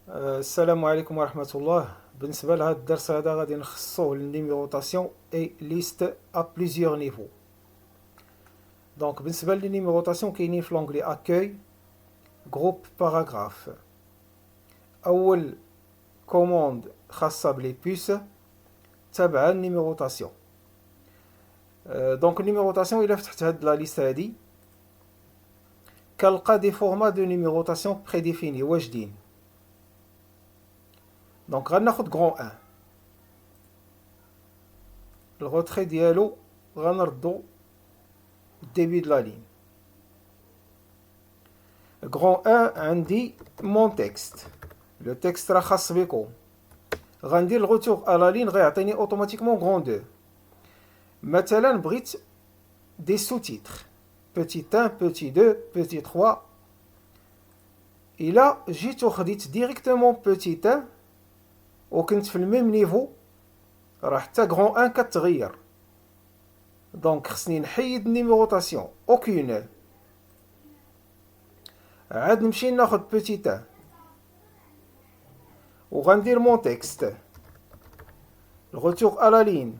السلام عليكم ورحمة الله. بالنسبة لهذا الدرس هذا غادي نخصوه للنيميروطاسيون اي ليست ا بليزيور نيفو. دونك بالنسبة للنيميروطاسيون كاينين في لونغلي اكوي جروب باراغراف. أول كوموند خاصة بلي بيس تابعة النيميروطاسيون. دونك النيميروطاسيون إلا فتحت هاد لا ليست هادي كنلقى دي فورما دو نيميروطاسيون بريديفيني واجدين. دونك غناخد غران ان الغوتري ديالو غنردو الديبي د لا لين. غران ان عندي مون تكست، لو تكست راه خاص بكم. غندير الغوتور ا لا لين غيعطيني اوتوماتيكمون غران دو. مثلا بغيت دي سو تيتر بوتي 1 بوتي 2 بوتي 3. الا جيت وخديت ديريكتومون بوتي 1 وكنت في الميم نيفو راه حتى غران ان كتغير. دونك خصني نحيد النيميروطاسيون اوكين. عاد نمشي ناخد بوتي 1 وغندير مون تكست الغوتور ا لا لين،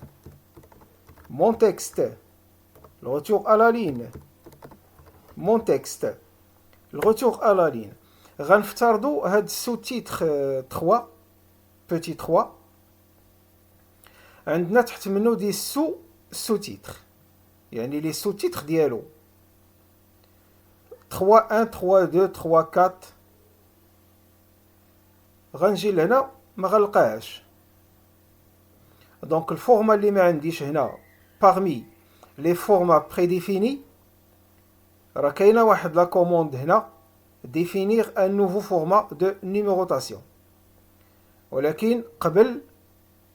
مون تكست الغوتور ا لا لين، مون تكست الغوتور ا لا لين. غنفترضو هاد السو تيتر 3 بوتي 3 عندنا تحت منو دي سو تيتر، يعني لي سو تيتر ديالو 3 1 3 2 3 4. غنجي لهنا ما غنلقاهاش. دونك الفورما اللي ما عنديش هنا parmi les formats prédéfinis راه كاينه واحد لا كوموند هنا définir un nouveau format de numérotation، ولكن قبل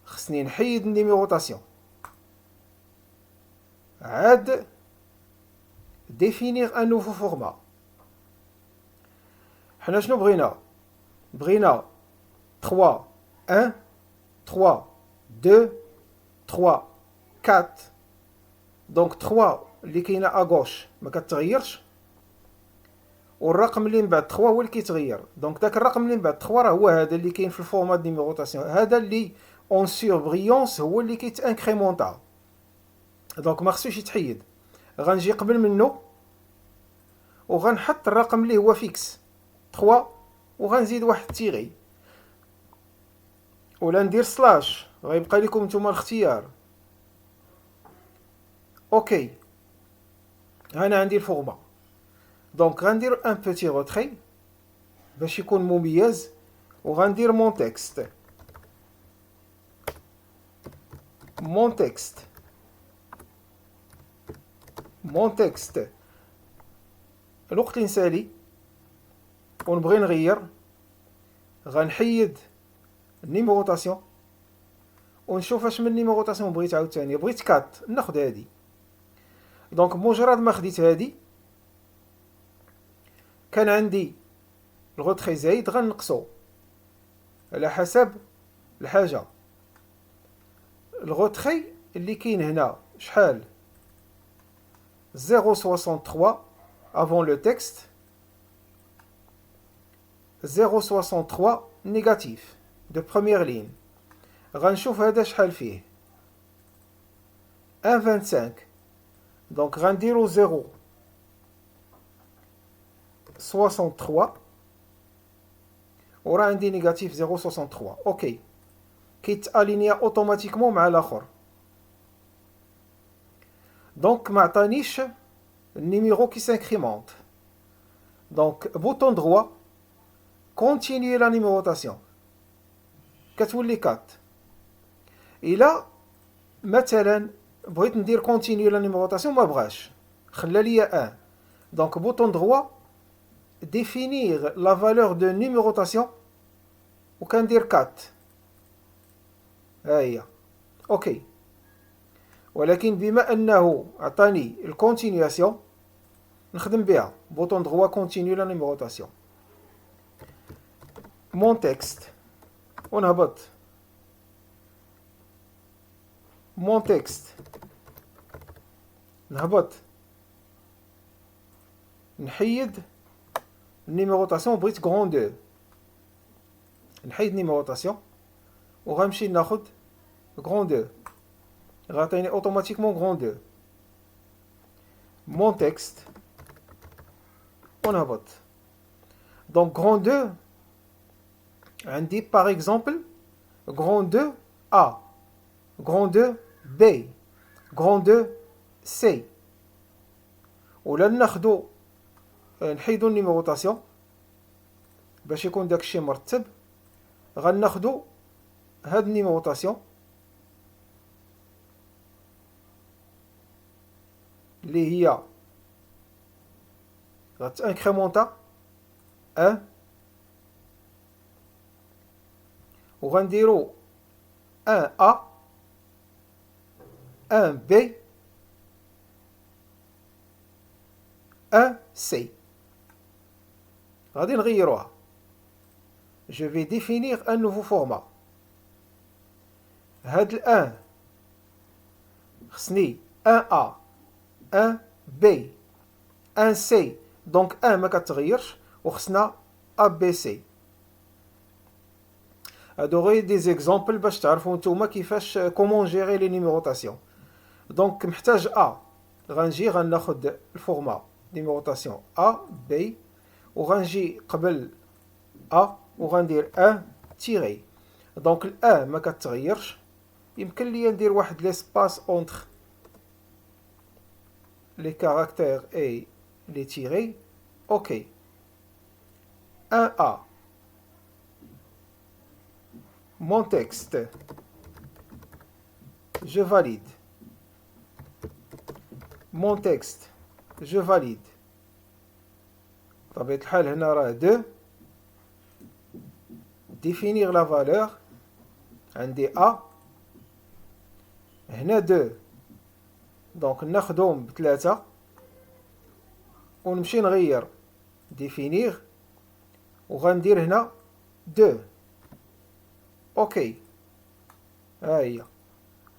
خصني نحيد النيميروطاسيون. عاد définir un nouveau format. حنا شنو بغينا 3 1 3 2 3 4. دونك 3 اللي كاينه اغوش ما كتغيرش، والرقم اللي من بعد 3 هو اللي كيتغير. دونك داك الرقم اللي من بعد 3 راه هو هذا اللي كاين في الفورما ديال نيميروطاسيون، هذا اللي اون سوربريونس هو اللي كيتانكريمونطا. دونك ما خصوش يتحيد. غنجي قبل منه وغنحط الرقم اللي هو فيكس 3 وغنزيد واحد تيغي ولا ندير سلاش، غيبقى لكم نتوما الاختيار. اوكي انا عندي الفورما. دونك غندير ان بوتي روتري باش يكون مميز، وغندير مون تكست مون تكست مون تكست. الوقت اللي نسالي ونبغي نغير غنحيد النيميروطاسيون ونشوف اش من نيميروطاسيون بغيت عاوتاني. بغيت كات ناخد هادي. دونك مجرد ما خديت هادي كان عندي الغوتري زايد غنقصو على حسب الحاجه. الغوتري اللي كاين هنا شحال 0.63 avant le texte، 0.63 négatif de première ligne. غنشوف هذا شحال فيه 1.25. دونك غنديرو 0.63 وراه عندي نيجاتيف 0.63. اوكي كيتالينيا اوتوماتيكمون مع الاخر. دونك ما عطانيش النيميرو كي سانكريمونت. دونك بوطون دروا كونتينيي لا نيميروطاسيون كتولي 4. الا مثلا بغيت ندير كونتينيي لا نيميروطاسيون ما بغاش خلى ليا 1. دونك بوطون دروا définir la valeur de numérotation وكندير 4. ها هي اوكي. ولكن بما انه عطاني الكونتينياسيون نخدم بها بوطون دروا كونتينيو لا نيميروطاسيون مون تكست ونهبط مون تكست نهبط نحيد النيميروطاسيون بغيت غران 2. نحيد نيميروطاسيون وغنمشي ناخد غون 2 غيعطيني اوتوماتيكمون غون 2 مون تكست ونهبط. دونك غون 2 عندي باغ اكزومبل غون 2 A غون 2 B غون 2 C. ولا ناخدو نحيدو النيميروطاسيون باش يكون داكشي مرتب. غناخدو هاد النيميروطاسيون اللي هي غتانكريمونطا 1 وغنديرو 1 A 1 B 1 C. غادي نغيروها. Je vais définir un nouveau format. هاد ال 1 خصني 1 A 1 B 1 C. دونك 1 ما كتغيرش وخصنا A B C. هادو غير دي زيكزامبل باش تعرفوا نتوما كيفاش كومون جيري لي نيميروطاسيون. دونك محتاج A غنجي غناخد الفورما نيميروطاسيون A B وغنجي قبل A وغندير 1 تيري. دونك ال 1 ما كتغيرش. يمكن ليا ندير واحد ليسباس اونتر لي كاركتير اي لي تيري. اوكي 1 A mon texte je valide mon texte je valide. بطبيعة الحال هنا راه 2 définir la valeur عندي A هنا 2 دونك ناخدهم ب3 ونمشي نغير définir وغندير هنا 2. اوكي ها هي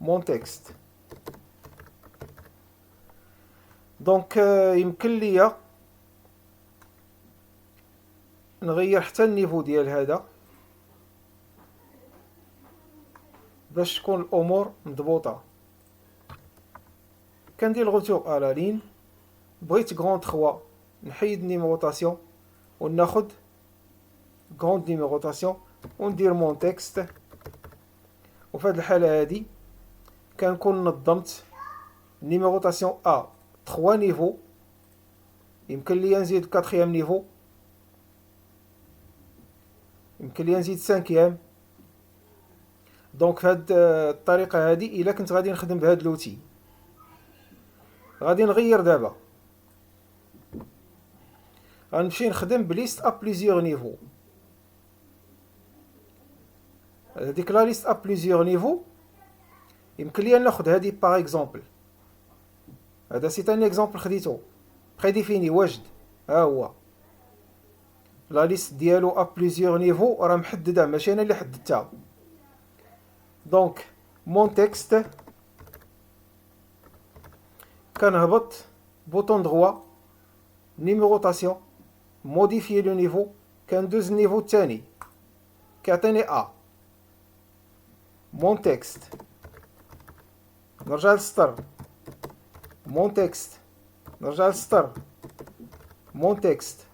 مون تكست. دونك يمكن ليا نغير حتى النيفو ديال هذا باش تكون الامور مضبوطه. كندير الغوتور على لين. بغيت غروند 3 نحيد نيميروطاسيون وناخد غروند نيميروطاسيون وندير مون تكست. وفي هاد الحاله هادي كنكون نظمت نيميروطاسيون A 3 نيفو. يمكن ليا نزيد 4 نيفو يمكن ليا نزيد 5. دونك فهاد الطريقه هادي الا كنت غادي نخدم بهاد لوتي غادي نغير دابا. غنمشي نخدم بليست ا بليزيور نيفو. هذيك لا ليست ا بليزيور نيفو يمكن ليا ناخد هادي باغ اكزومبل. هذا سي ان اكزومبل خديتو بري ديفيني واجد. ها هو لا ليست ديالو ا بليزيور نيفو راه محدده ماشي انا اللي حددتها. دونك مون تكست كنهبط بوطون دروا نيميروطاسيون موديفيي لو نيفو كندوز النيفو الثاني كيعطيني A مون تكست نرجع للسطر مون تكست نرجع للسطر مون تكست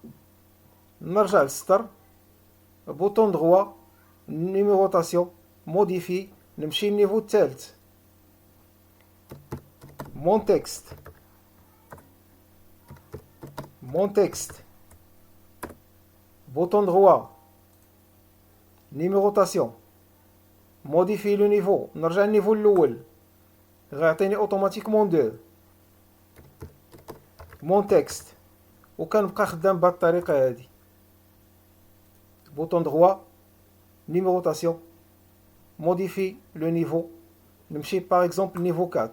نرجع للسطر بوطون دروا نيميروطاسيون موديفي نمشي للنيفو الثالث مون تكست مون تكست بوطون دروا نيميروطاسيون موديفي لو نيفو نرجع للنيفو الاول غيعطيني اوتوماتيكمون 2 مون تكست. وكنبقى خدام بهاد الطريقه هادي بوطون دروا نيميروطاسيون موديفي لو نيفو نمشي باغ اكزومبل نيفو 4.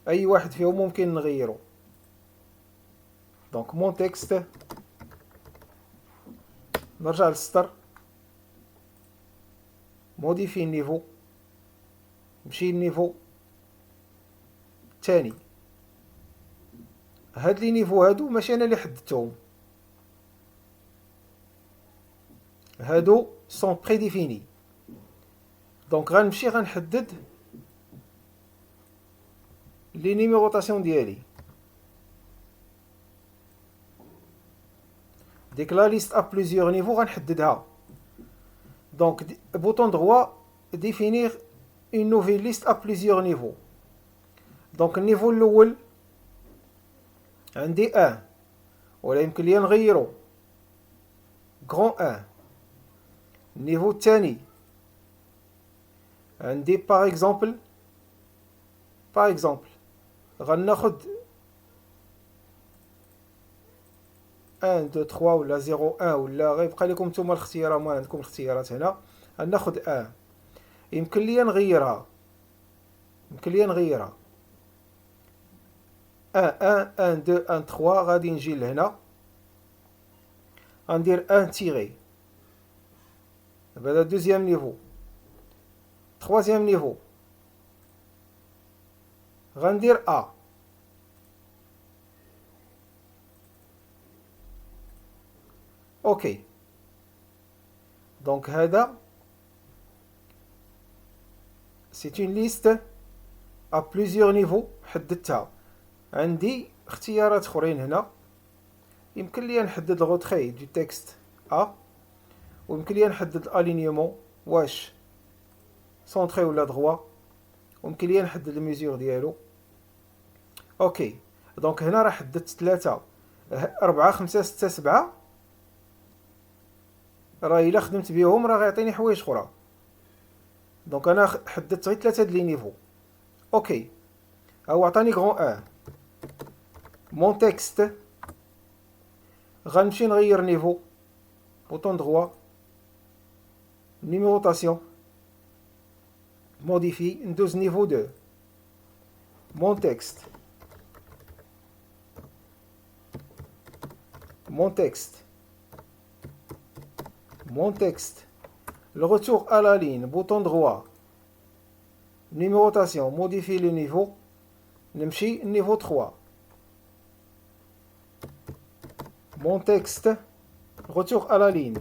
اي واحد فيهم ممكن نغيرو. دونك مون تكست نرجع للسطر موديفي النيفو نمشي للنيفو الثاني. هاد لي نيفو هادو ماشي انا اللي حددتهم هادو sont prédéfinis. دونك غنمشي غنحدد لي نيميروطاسيون ديالي. ديك لا ليست ا بليزيور نيفو غنحددها. دونك بوطون droit définir une nouvelle liste à plusieurs niveaux. دونك النيفو الاول عندي 1 ولا يمكن لي نغيرو grand 1. النيفو الثاني عندي par exemple غناخد 1 2 3 ولا 0 1 ولا غيبقى لكم نتوما الاختيار، ما عندكم الاختيارات هنا. غناخد 1 يمكن لي نغيرها 1 1 1 2 1 3. غادي نجي لهنا غندير 1 تيغي. هذا دوزيام نيفو. troisième نيفو غندير ا. اوكي دونك هذا c'est une liste à plusieurs niveaux. حددتها. عندي اختيارات اخرين هنا. يمكن لي نحدد الغوتري دو تكست ا، ويمكن لي نحدد الالينيومون واش سونطري ولا دغوا، ويمكن لي نحدد الميزور ديالو. اوكي دونك هنا راه حددت 3 4 5 6 7. راه الا خدمت بهم راه غيعطيني حوايج اخرى. دونك انا حددت غير 3 د لي نيفو. اوكي هو عطاني غران 1. مون تكست غنمشي نغير نيفو. بوطون دروا numérotation modifie ندوز نيفو 2. mon texte le retour à la ligne. bouton droit numérotation modifie le niveau. نمشي niveau 3. mon texte retour à la ligne.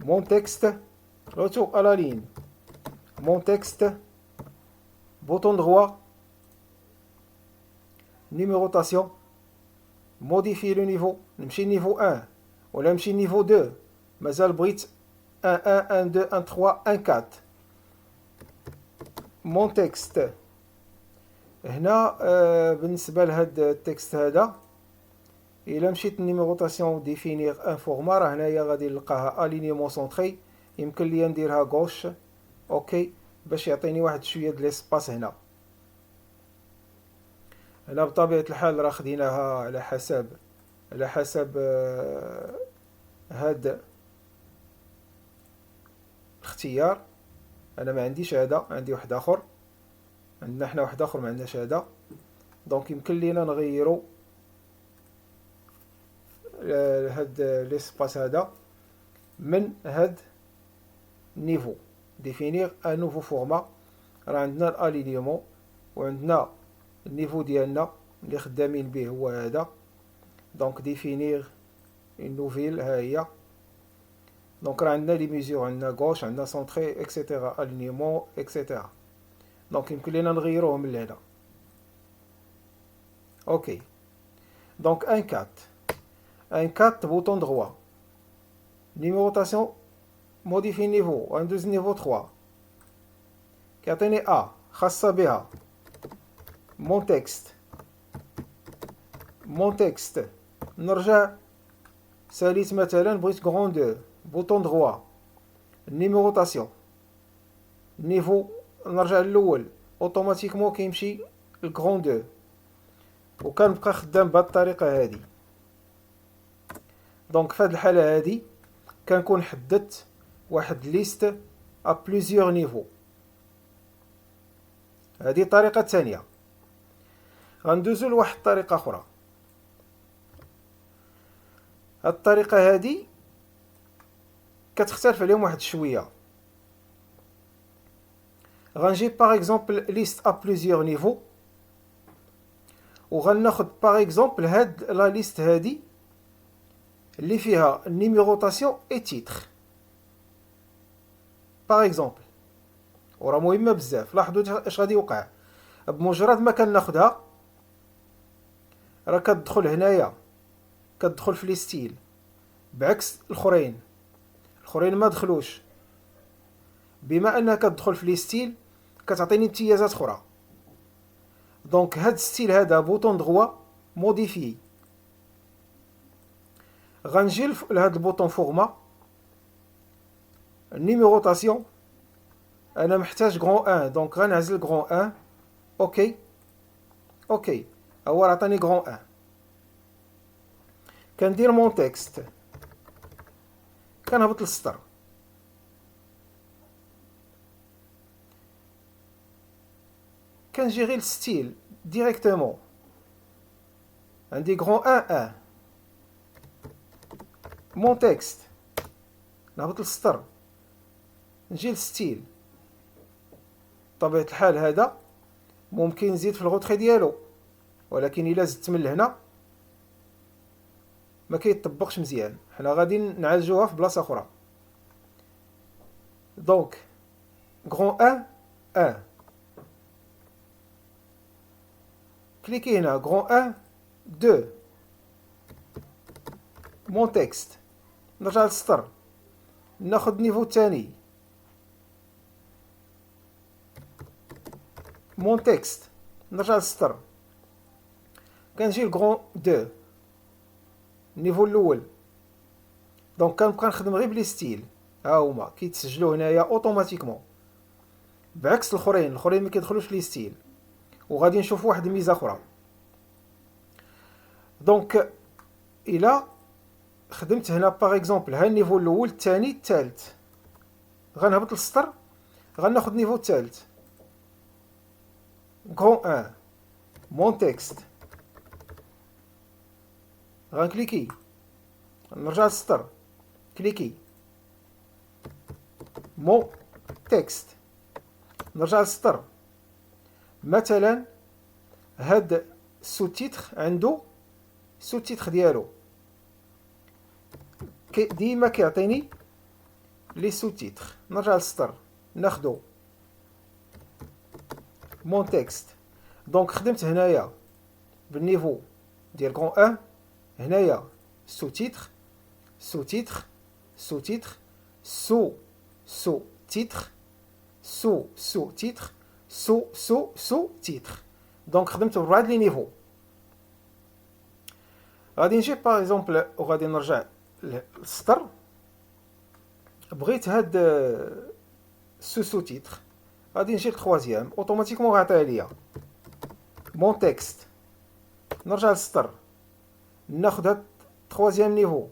mon texte retour à la ligne. mon texte bouton droit numérotation modifie le niveau. نمشي niveau 1 ولا نمشي niveau 2. مازال بغيت 1 1 1 2 1 3 1 4. mon texte هنا بالنسبه لهاد التكست هذا الا مشيت نيميروطاسيون ديفينير ان فورما، راه هنايا غادي نلقاها الينيومون سونطري. يمكن لي نديرها غوش اوكي باش يعطيني واحد شويه د ليسباس. هنا بطبيعه الحال راه خديناها على حسب هاد الاختيار. انا ما عنديش هذا، عندي واحد اخر. عندنا حنا واحد اخر ما عندناش هذا. دونك يمكن لينا نغيرو هاد ليسباس هذا من هاد نيفو. ديفينير ان نوفو فورما. راه عندنا الالينيومون وعندنا النيفو ديالنا اللي خدامين به هو هذا. دونك ديفينير اون نوفيل ها هي. دونك راه عندنا لي ميزور، عندنا غوش، عندنا سونطري اكسيتيرا الينيومون اكسيتيرا. دونك يمكن لينا نغيروهم من هنا. اوكي دونك ان 4 bouton droit numérotation modifie niveau. وندوز niveau 3 كيعطيني ا خاصة بها. mon texte نرجع ساليت مثلا بغيت غران 2. bouton droit numérotation niveau نرجع للأول اوتوماتيكمون كيمشي لغران 2. وكنبقى خدام بهاد الطريقة هادي. دونك في هاد الحالة هادي كنكون حددت واحد ليست ا بليزيور نيفو. هادي طريقة ثانية. غندوزو لواحد الطريقة أخرى. هاد الطريقة هادي كتختلف عليهم واحد شوية. غنجي باغ اكزومبل ليست ا بليزيور نيفو وغناخد باغ اكزومبل هاد لا ليست هادي اللي فيها numérotation et titre. باغ اكزومبل، وراه مهمه بزاف. لاحظوا اش غادي يوقع بمجرد ما كناخدها، راه كتدخل هنايا، كتدخل في لي ستيل، بعكس الاخرين ما دخلوش. بما انها كتدخل في لي ستيل كتعطيني امتيازات اخرى. دونك هاد ستيل هذا بوطون دغوا موديفي، غنجي لهاد البوطون فورما نيميروطاسيون، انا محتاج غران 1 دونك غنعزل غران 1. اوكي اوكي، هو عطاني غران 1. كندير مون تكست، كنهبط للسطر، كنجي غير للستيل ديريكتومون، عندي غران 1 مون تكست، نهبط للسطر، نجي للستيل. بطبيعة الحال هذا ممكن نزيد في الغوتخي ديالو، ولكن الا زدت من لهنا ما كيطبقش مزيان، حنا غادي نعالجوها في بلاصه اخرى. دونك غران 1 كليكي هنا، غران 1 مون تكست، نرجع للسطر، ناخد نيفو الثاني مون تكست، نرجع للسطر، كنجي لغران 2 النيفو الاول. دونك كنبقى نخدم غير بلي ستيل، ها هما كيتسجلوا هنايا اوتوماتيكمون، بعكس الاخرين ما كيدخلوش لي ستيل. وغادي نشوف واحد الميزه اخرى. دونك الا خدمت هنا باغ اكزومبل ها النيفو الاول، الثاني، الثالث، غنهبط للسطر، غناخد النيفو الثالث، غران 1 مون تكست، غنكليكي، نرجع للسطر، كليكي مون تكست، نرجع للسطر. مثلا هاد سو تيتر عنده سو تيتر ديالو، ديما كيعطيني لي سو تيتر، نرجع للسطر، ناخدو مون تكست. دونك خدمت هنايا بالنيفو ديال غران 1، هنايا سو تيتر سو تيتر سو تيتر سو تيتر سو تيتر سو تيتر. دونك خدمت بهاد لي نيفو. غادي نجي باغ اكزومبل وغادي نرجع للسطر، بغيت هاد سو تيتر، غادي نجي للتخوازيام، اوتوماتيكمون غيعطيها ليا مون تكست، نرجع للسطر، ناخد هاد تخوازيام نيفو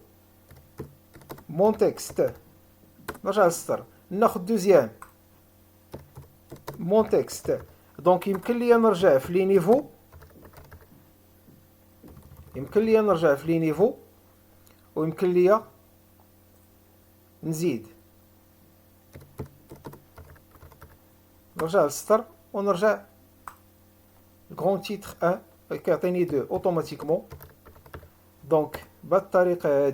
مون تكست، نرجع للسطر، ناخد دوزيام مون تكست. دونك يمكن ليا نرجع في لي نيفو، ويمكن ليا نزيد، نرجع للسطر ونرجع غران تيتر 1 كيعطيني 2 اوتوماتيكمون. دونك بهالطريقه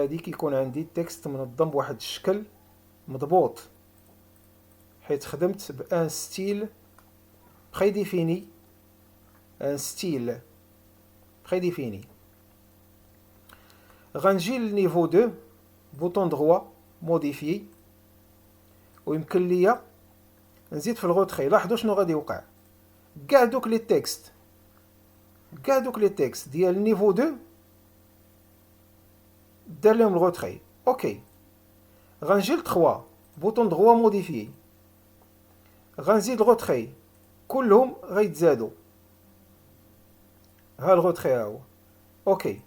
هادي كيكون عندي التكست منظم بواحد الشكل مضبوط، حيت خدمت بان ستيل بري ديفيني، غنجي للنيفو 2 بوطون دغوا موديفي، ويمكن ليا نزيد في الغوتخي. لاحظوا شنو غادي يوقع، كاع دوك لي تكست ديال النيفو 2 دار لهم الغوتخي. اوكي، غنجي ل 3 بوطون دغوا موديفي، غنزيد الغوتخي، كلهم غيتزادوا، ها الغوتخي ها هو. اوكي،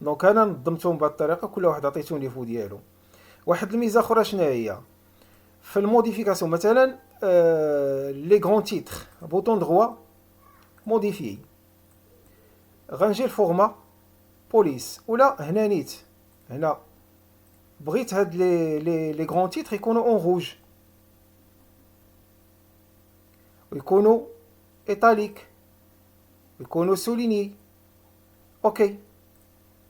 دونك انا نظمتهم بهذه الطريقه، كل واحد عطيتو نيفو ديالو. واحد الميزه اخرى شنو هي في الموديفيكاسيون، مثلا لي غران تيتر بوطون دغوا موديفي، غنجي لفورما بوليس، ولا هنا نيت، هنا بغيت هاد لي غران تيتر يكونوا اون روج، ويكونوا ايطاليك، ويكونوا سوليني. اوكي،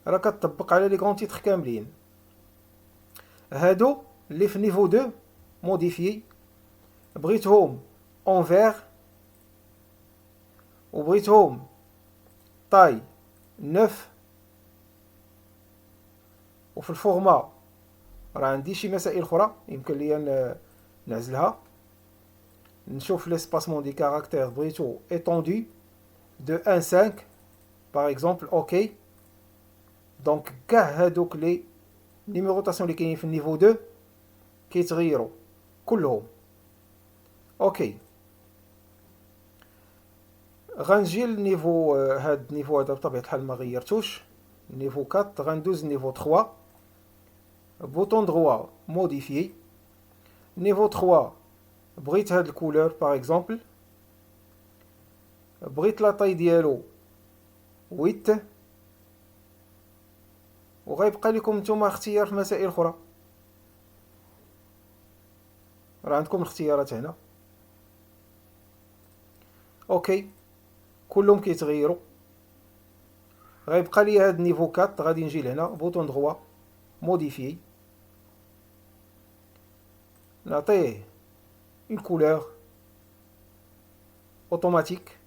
راه كتطبق على لي غران تيتر كاملين. هادو اللي في نيفو 2 موديفي بغيتهم اونفير وبغيتهم طاي 9 وفي الفورما راه عندي شي مسائل اخرى يمكن ليا نعزلها. نشوف ليسباسمون دي كاركتير بغيتو étendu de 1.5 par exemple. اوكي دونك كاع هادوك لي نيميروطاسيون اللي كاينين في النيفو 2 كيتغيروا كلهم. اوكي غنجي للنيفو هاد النيفو هذا بطبيعة الحال ما غيرتوش. نيفو 4 غندوز نيفو 3 بوطون دروا موديفي. نيفو 3 بغيت هاد الكولور باغ اكزومبل، بغيت لا طاي ديالو 8 وغيبقى لكم نتوما اختيار في مسائل اخرى. راه عندكم الاختيارات هنا. اوكي كلهم كيتغيروا. غيبقى لي هاد نيفو 4 غادي نجي لهنا بوطون دروا موديفي نعطيه une couleur اوتوماتيك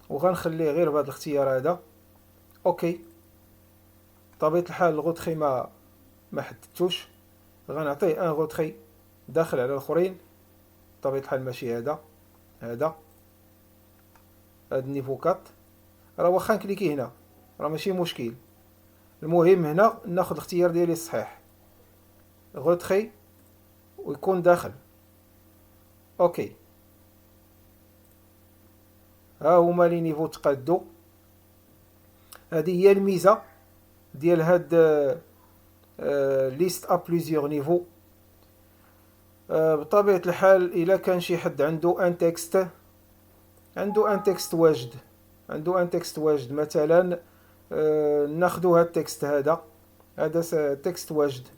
وغنخليه غير بهذا الاختيار هذا. اوكي بطبيعة الحال الغوتخي ما حددتوش، غنعطيه ان غوتخي داخل على الاخرين بطبيعة الحال ماشي هذا هذا النيفو 4. راه واخا نكليكي هنا راه ماشي مشكل، المهم هنا ناخذ الاختيار ديالي الصحيح غوتخي ويكون داخل. اوكي ها هما لي نيفو تقادو. هذه هي الميزه ديال هاد ليست ا بليزيور نيفو. بطبيعه الحال الا كان شي حد عنده ان تكست واجد مثلا ناخذوا هاد التكست هذا تكست واجد.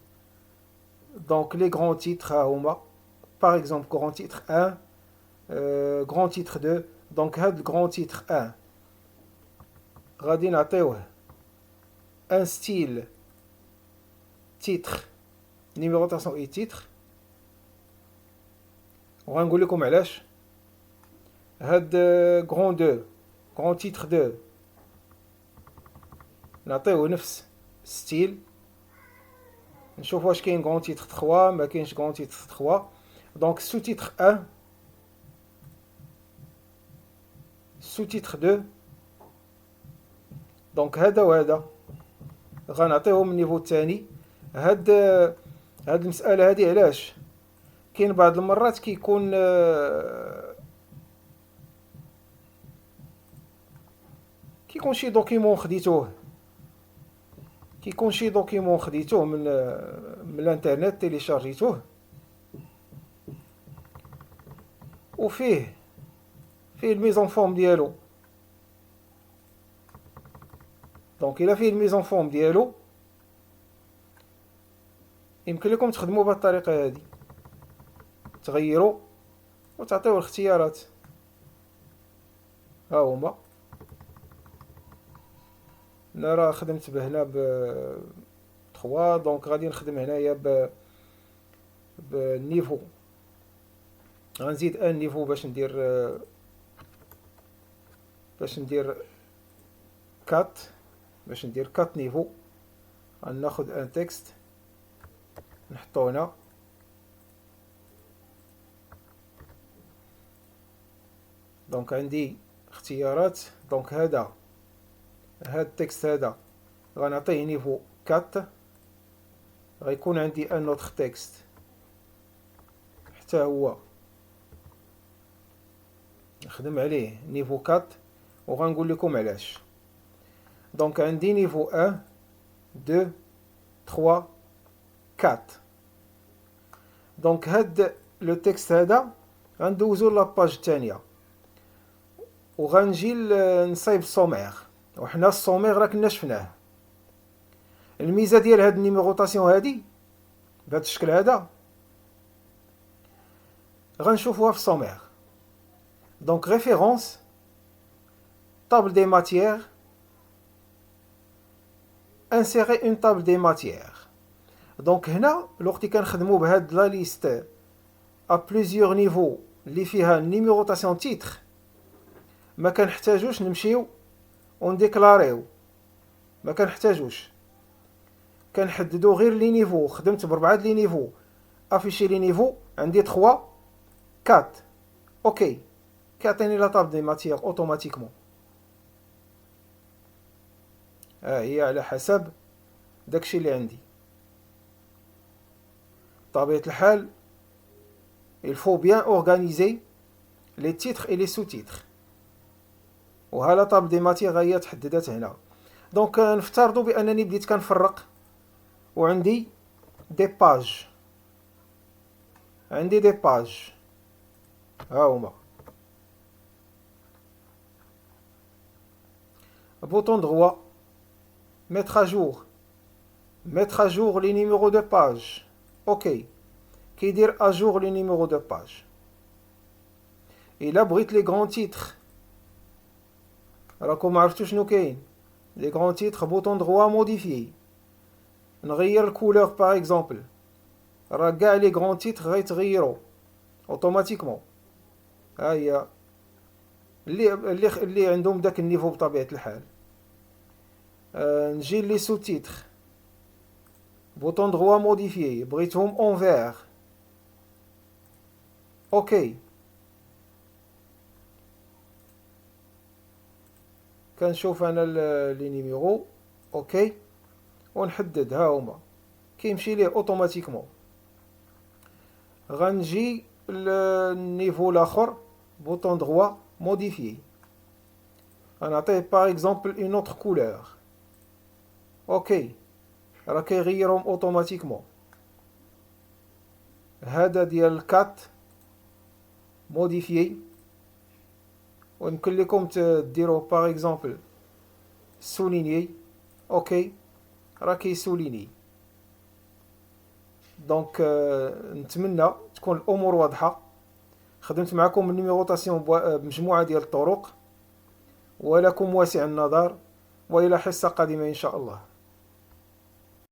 دونك لي غران تيتر ها هما باغ اكزومبل غران تيتر 1 غران تيتر 2. دونك هاد الغران تيتر 1 غادي نعطيوه ان ستيل تيتر نيميروطاسيون اي تيتر. وغنقول لكم علاش. هاد غران 2 غران تيتر 2 نعطيوه نفس ستيل. نشوف واش كاين غران تيتر 3 ما كاينش غران تيتر 3. دونك سو تيتر 1 سو تيتر 2. دونك هذا وهذا غنعطيهم النيفو الثاني. هاد المسألة هذه علاش كاين بعض المرات كيكون شي دوكيمون خديتوه من الانترنت تيليشارجيتوه وفيه الميزون فورم ديالو. دونك الا فيه الميزون فورم ديالو يمكن لكم تخدموا بهذه الطريقه هذه، تغيروا وتعطيو الاختيارات ها هما. انا راه خدمت بهنا ب 3 دونك غادي نخدم هنايا بالنيفو. غنزيد ان نيفو باش ندير 4 نيفو. غناخد ان تكست نحطو هنا دونك عندي اختيارات. دونك هاد التكست هذا غنعطيه نيفو 4. غيكون عندي ان اوتر تكست حتى هو نخدم عليه نيفو 4 وغنقول لكم علاش. دونك عندي نيفو 1 2 3 4. دونك هاد لو تكست هذا غندوزو لاباج الثانيه وغنجي نصايب السومير. وحنا السومير راه كنا شفناه. الميزه ديال هاد النيميروطاسيون هادي بهذا الشكل هذا غنشوفوها في السومير. دونك ريفيرونس، طابل دي ماتيير، insérer une table des matières. Donc هنا لوقتي كنخدموا بهاد لا ليست à plusieurs niveaux اللي فيها numérotation titre ما كنحتاجوش نمشيو ونديكلاريو، ما كنحتاجوش، كنحددو غير لي نيفو. خدمت بربعة لي نيفو، افيشي لي نيفو، عندي 3 4 اوكي، كيعطيني لا طاب دي ماتيير اوتوماتيكمون. هي على حسب داكشي اللي عندي. بطبيعة الحال il faut bien organiser les titres et les sous-titres. وها لا طاب دي ماتيير هي تحددت هنا. دونك نفترضوا بانني بديت كنفرق وعندي دي باج، عندي دي باج ها هما. bouton droit, mettre à jour les numéros de page. ok كيدير à jour les numéros de page. إلا بغيت les grands titres راكم عرفتوا شنو كاين. les grands titres bouton droit modifier، نغير الكولور par exemple، راه كاع les grands titres غيتغيروا اوتوماتيكمون. ها هي اللي عندهم داك النيفو بطبيعة الحال. نجي لي سو تيتر، بوطون دروا موديفيي، بغيتهم اون فير اوكي. كنشوف انا لي نيميرو اوكي ونحدد ها هما، كيمشي ليه اوتوماتيكمون. غنجي للنيفو الاخر، بوطون دروا modifier. غنعطيه par exemple une autre couleur. اوكي راه كيغيرهم اوتوماتيكمون. هذا ديال 4 modifier، ويمكن لكم تديروه par exemple souligner. اوكي راه كيسوليني. دونك نتمنى تكون الامور واضحه. خدمت معكم النيميروطاسيون بمجموعة ديال الطرق، ولكم واسع النظر، وإلى حصة قادمة إن شاء الله.